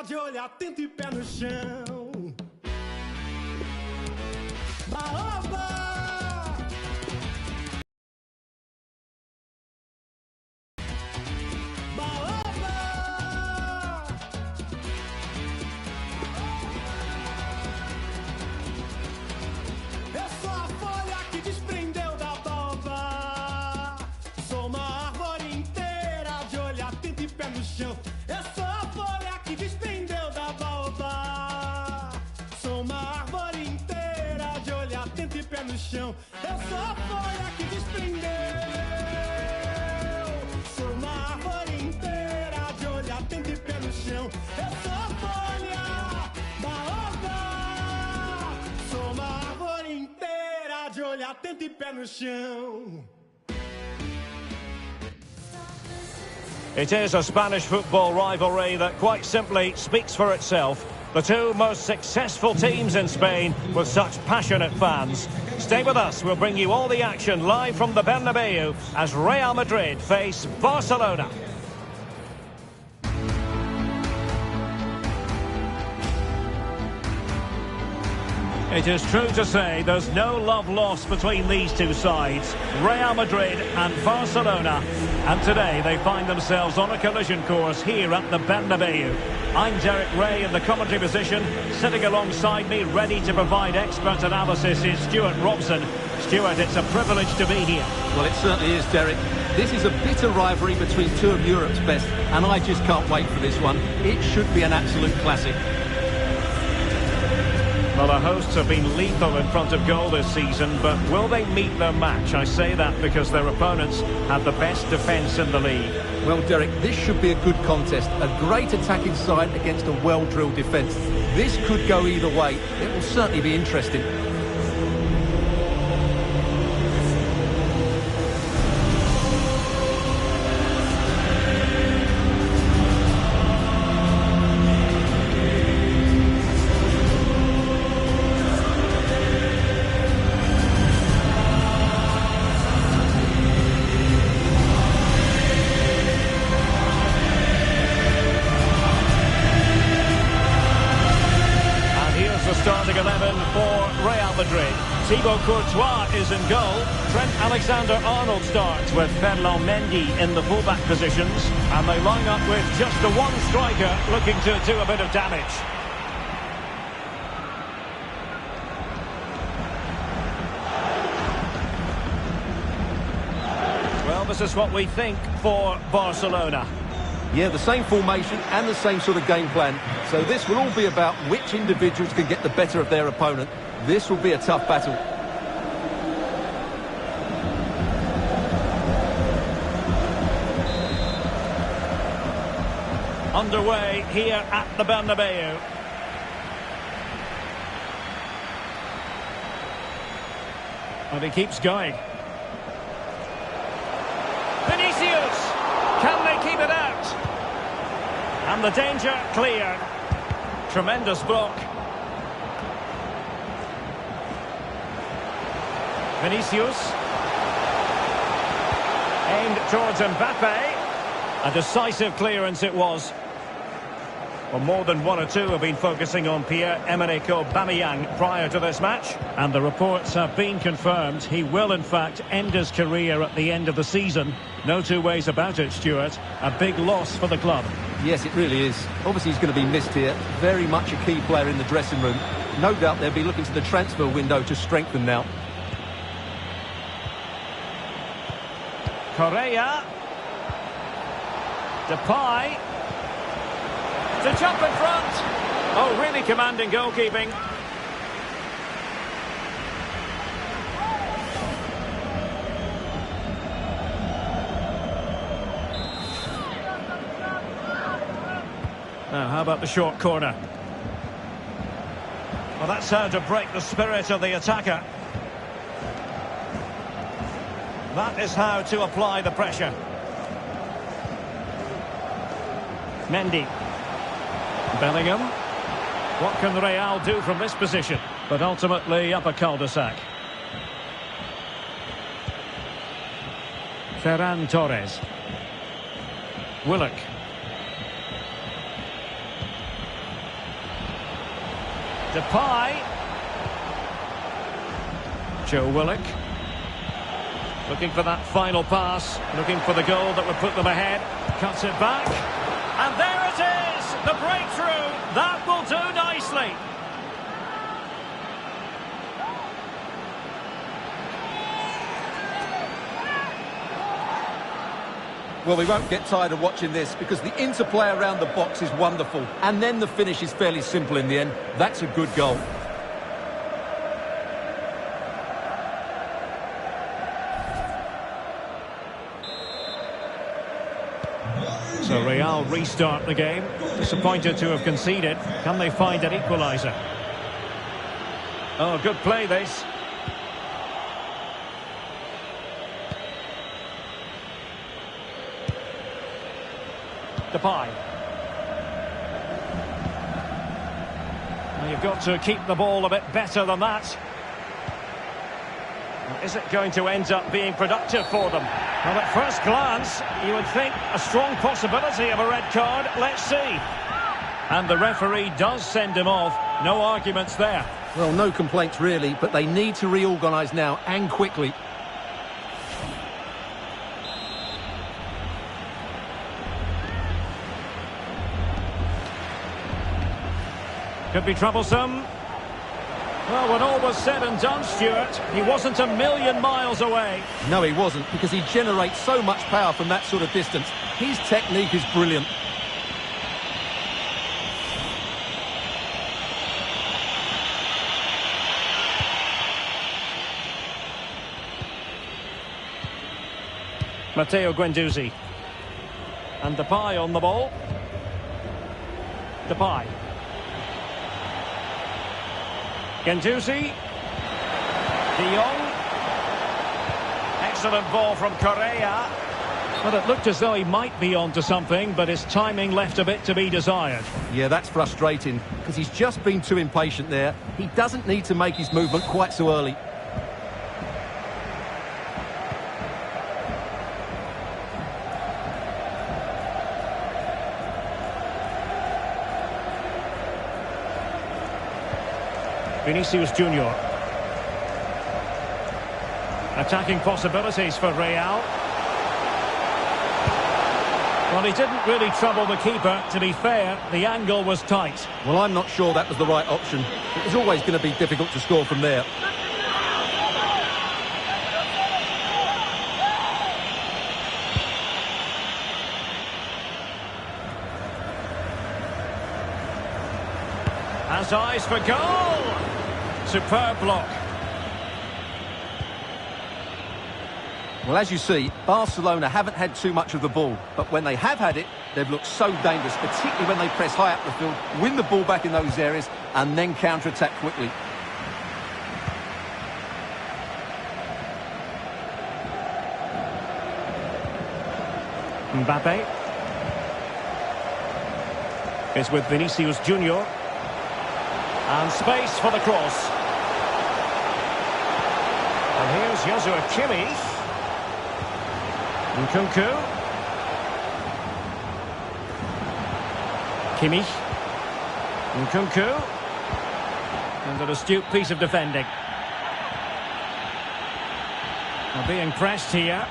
de olho atento e pé no chão. Baoba! Baoba! Eu sou a folha que desprendeu da baoba. Sou uma árvore inteira de olho atento e pé no chão. Eu sou a folha que desprendeu da baoba. Sou uma árvore inteira de olho atento e pé no chão. Eu sou a folha que desprendeu. Sou uma árvore inteira de olho atento e pé no chão. Eu sou a folha baoba. Sou uma árvore inteira de olho atento e pé no chão. It is a Spanish football rivalry that quite simply speaks for itself. The two most successful teams in Spain with such passionate fans. Stay with us, we'll bring you all the action live from the Bernabeu as Real Madrid face Barcelona. It is true to say there's no love lost between these two sides, Real Madrid and Barcelona. And today they find themselves on a collision course here at the Bernabeu. I'm Derek Ray in the commentary position. Sitting alongside me, ready to provide expert analysis, is Stuart Robson. Stuart, it's a privilege to be here. Well, it certainly is, Derek. This is a bitter rivalry between two of Europe's best, and I just can't wait for this one. It should be an absolute classic. Well, the hosts have been lethal in front of goal this season, but will they meet their match? I say that because their opponents have the best defence in the league. Well, Derek, this should be a good contest. A great attacking side against a well-drilled defence. This could go either way. It will certainly be interesting. Starting 11 for Real Madrid. Thibaut Courtois is in goal. Trent Alexander-Arnold starts with Ferland Mendy in the fullback positions. And they line up with just the one striker looking to do a bit of damage. Well, this is what we think for Barcelona. Yeah, the same formation and the same sort of game plan. So this will all be about which individuals can get the better of their opponent. This will be a tough battle. Underway here at the Bernabeu. And he keeps going. Vinicius! Can they keep it out? And the danger cleared. Tremendous block. Vinicius. Aimed towards Mbappe. A decisive clearance it was. Well, more than one or two have been focusing on Pierre-Emerick Aubameyang prior to this match. And the reports have been confirmed. He will, in fact, end his career at the end of the season. No two ways about it, Stuart. A big loss for the club. Yes, it really is. Obviously, he's going to be missed here. Very much a key player in the dressing room. No doubt they'll be looking to the transfer window to strengthen now. Correa. Depay. To jump in front. Oh, really commanding goalkeeping. Now, how about the short corner? Well, that's how to break the spirit of the attacker. That is how to apply the pressure. Mendy. Bellingham. What can Real do from this position? But ultimately up a cul-de-sac. Ferran Torres. Willock. Depay. Joe Willock. Looking for that final pass. Looking for the goal that would put them ahead. Cuts it back. And there it is! The breakthrough. That will do nicely. Well, we won't get tired of watching this because the interplay around the box is wonderful. And then the finish is fairly simple in the end. That's a good goal. So Real restart the game. Disappointed to have conceded. Can they find an equaliser? Oh, good play this. Depay. Well, you've got to keep the ball a bit better than that. Is it going to end up being productive for them? Well, at first glance, you would think a strong possibility of a red card. Let's see. And the referee does send him off. No arguments there. Well, no complaints really, but they need to reorganise now and quickly. Could be troublesome. Well, when all was said and done, Stuart, he wasn't a million miles away. No, he wasn't, because he generates so much power from that sort of distance. His technique is brilliant. Matteo Guendouzi. And Depay on the ball. Depay. Guendouzi. De Jong. Excellent ball from Correa. Well, it looked as though he might be onto something, but his timing left a bit to be desired. Yeah, that's frustrating, because he's just been too impatient there. He doesn't need to make his movement quite so early. Vinicius Junior. Attacking possibilities for Real. Well, he didn't really trouble the keeper. To be fair, the angle was tight. Well, I'm not sure that was the right option. It was always going to be difficult to score from there. Has eyes for goal. Superb block. Well, as you see, Barcelona haven't had too much of the ball, but when they have had it, they've looked so dangerous, particularly when they press high up the field, win the ball back in those areas, and then counter-attack quickly. Mbappe. It's with Vinicius Junior. And space for the cross. And here's Joshua Kimmich. Nkunku. Kimmich. Nkunku. And an astute piece of defending. Now being pressed here.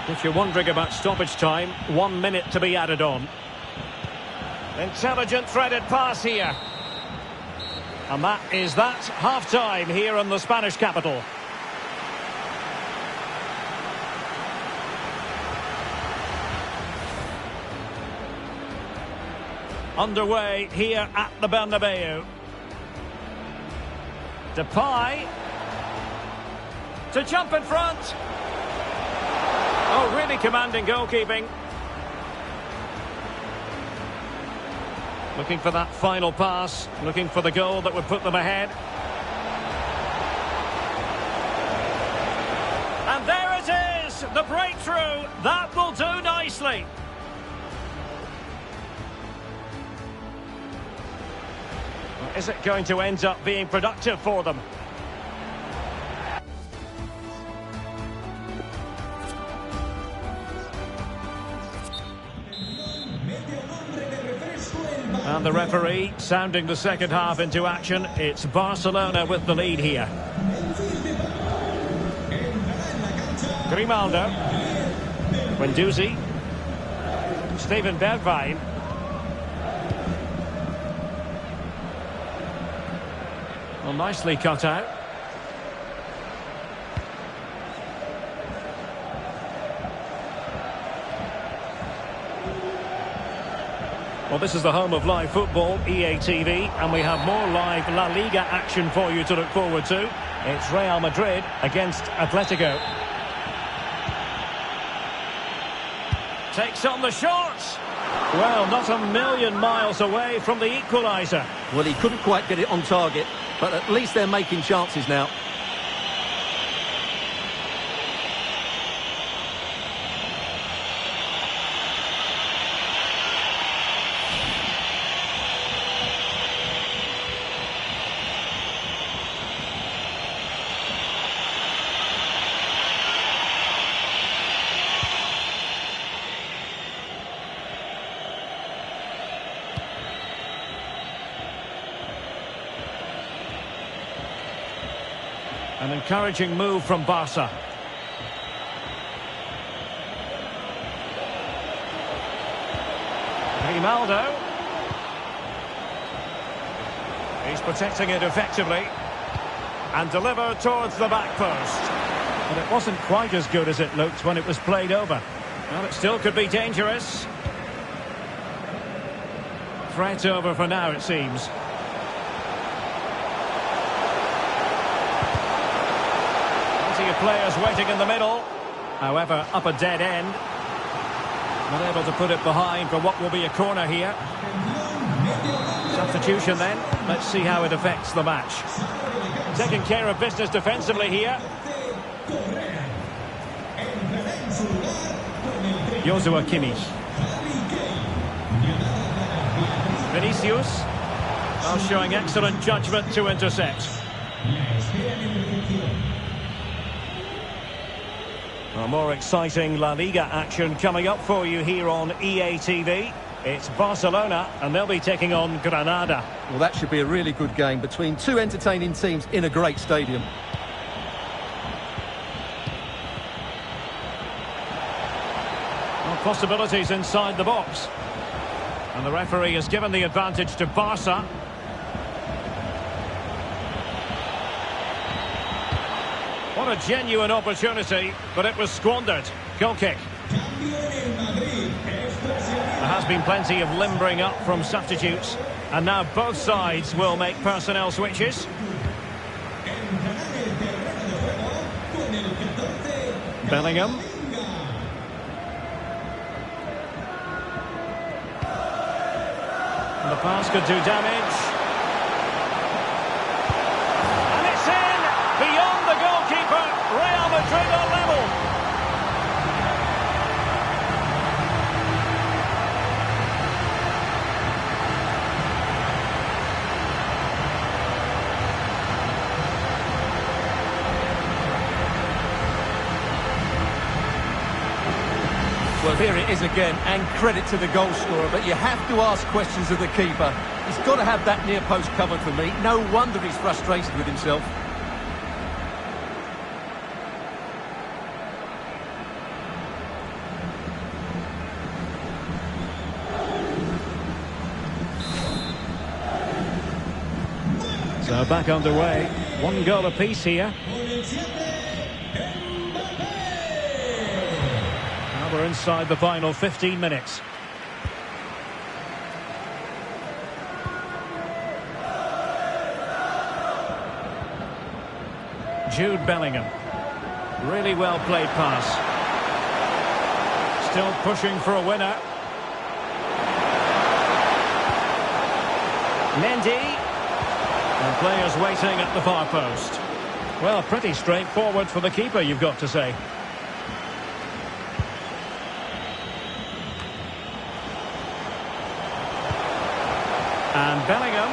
If you're wondering about stoppage time, 1 minute to be added on. Intelligent threaded pass here. And that is that, half-time here in the Spanish capital. Underway here at the Bernabeu. Depay. To jump in front. Oh, really commanding goalkeeping. Looking for that final pass, looking for the goal that would put them ahead. And there it is, the breakthrough. That will do nicely. Is it going to end up being productive for them? And the referee sounding the second half into action. It's Barcelona with the lead here. Grimaldo. Guendouzi. Steven Bergwijn. Well, nicely cut out. Well, this is the home of live football, EA TV, and we have more live La Liga action for you to look forward to. It's Real Madrid against Atletico. Takes on the shots. Well, not a million miles away from the equaliser. Well, he couldn't quite get it on target, but at least they're making chances now. An encouraging move from Barca. Grimaldo. He's protecting it effectively. And delivered towards the back post. But it wasn't quite as good as it looked when it was played over. Well, it still could be dangerous. Threat over for now, it seems. Players waiting in the middle, however up a dead end, not able to put it behind for what will be a corner here. Substitution then, let's see how it affects the match. Taking care of business defensively here. Joshua Kimmich. Vinicius, well, showing excellent judgment to intercept. Well, more exciting La Liga action coming up for you here on EA TV. It's Barcelona, and they'll be taking on Granada. Well, that should be a really good game between two entertaining teams in a great stadium. Well, possibilities inside the box. And the referee has given the advantage to Barca. What a genuine opportunity, but it was squandered. Goal kick. There has been plenty of limbering up from substitutes, and now both sides will make personnel switches. Bellingham. And the pass could do damage. And it's in! Beyond the goalkeeper, Real Madrid are level. Well, here it is again, and credit to the goal scorer, but you have to ask questions of the keeper. He's got to have that near post covered for me. No wonder he's frustrated with himself. So back underway. One goal apiece here. Now we're inside the final 15 minutes. Jude Bellingham. Really well played pass. Still pushing for a winner. Mendy. And players waiting at the far post. Well, pretty straightforward for the keeper, you've got to say. And Bellingham.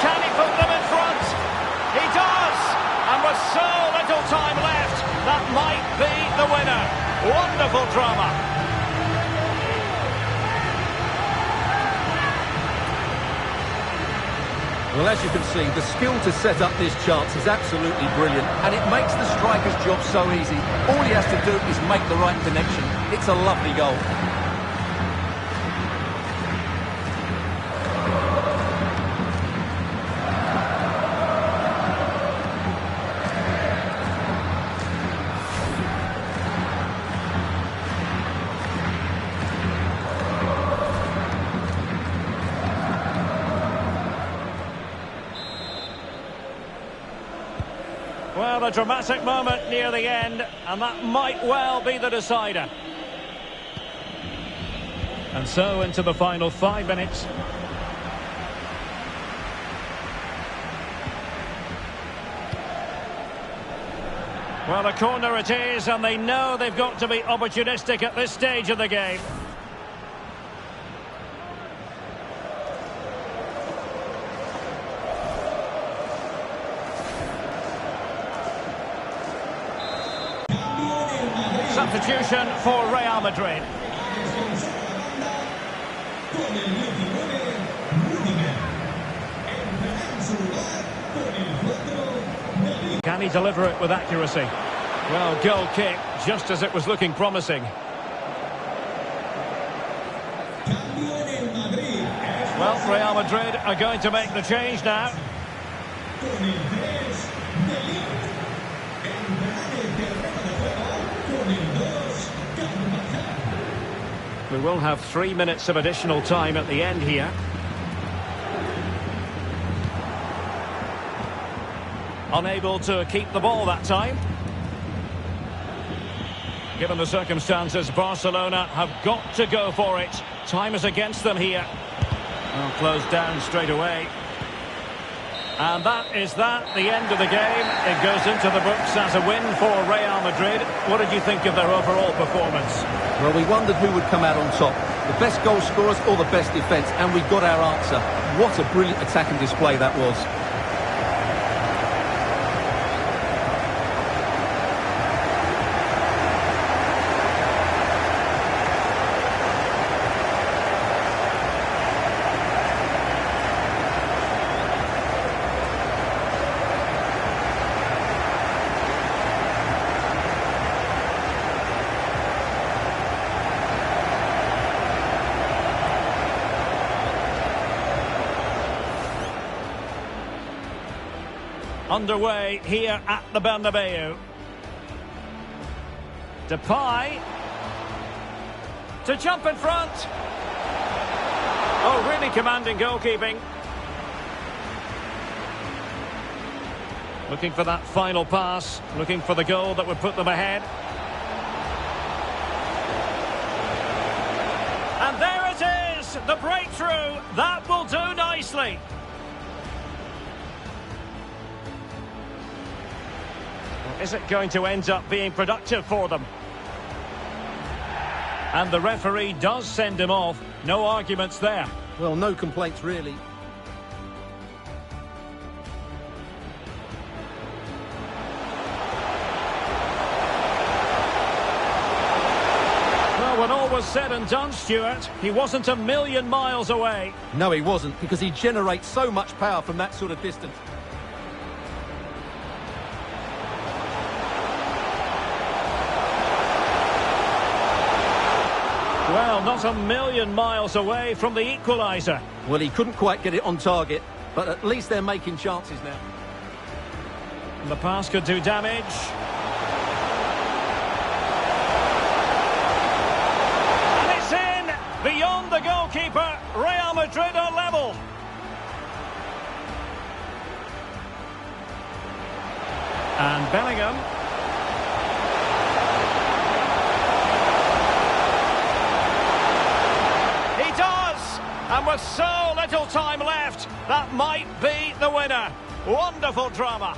Can he put them in front? He does! And with so little time left, that might be the winner. Wonderful drama. Well, as you can see, the skill to set up this chance is absolutely brilliant, and it makes the striker's job so easy. All he has to do is make the right connection. It's a lovely goal. Well, a dramatic moment near the end, and that might well be the decider. And so into the final 5 minutes. Well, a corner it is, and they know they've got to be opportunistic at this stage of the game. Substitution for Real Madrid. Can he deliver it with accuracy? Well, goal kick, just as it was looking promising. Well, Real Madrid are going to make the change now. We will have 3 minutes of additional time at the end here. Unable to keep the ball that time. Given the circumstances, Barcelona have got to go for it. Time is against them here. Well, closed down straight away. And that is the end of the game. It goes into the books as a win for Real Madrid. What did you think of their overall performance? Well, we wondered who would come out on top. The best goal scorers or the best defence, and we got our answer. What a brilliant attacking display that was. Underway here at the Bernabeu. Depay to jump in front. Oh, really commanding goalkeeping. Looking for that final pass, looking for the goal that would put them ahead. And there it is, the breakthrough. That will do nicely. Is it going to end up being productive for them? And the referee does send him off. No arguments there. Well, no complaints really. Well, when all was said and done, Stuart, he wasn't a million miles away. No, he wasn't, because he generates so much power from that sort of distance. Well, not a million miles away from the equaliser. Well, he couldn't quite get it on target, but at least they're making chances now. The pass could do damage. And it's in! Beyond the goalkeeper, Real Madrid are level. And Bellingham. And with so little time left, that might be the winner. Wonderful drama.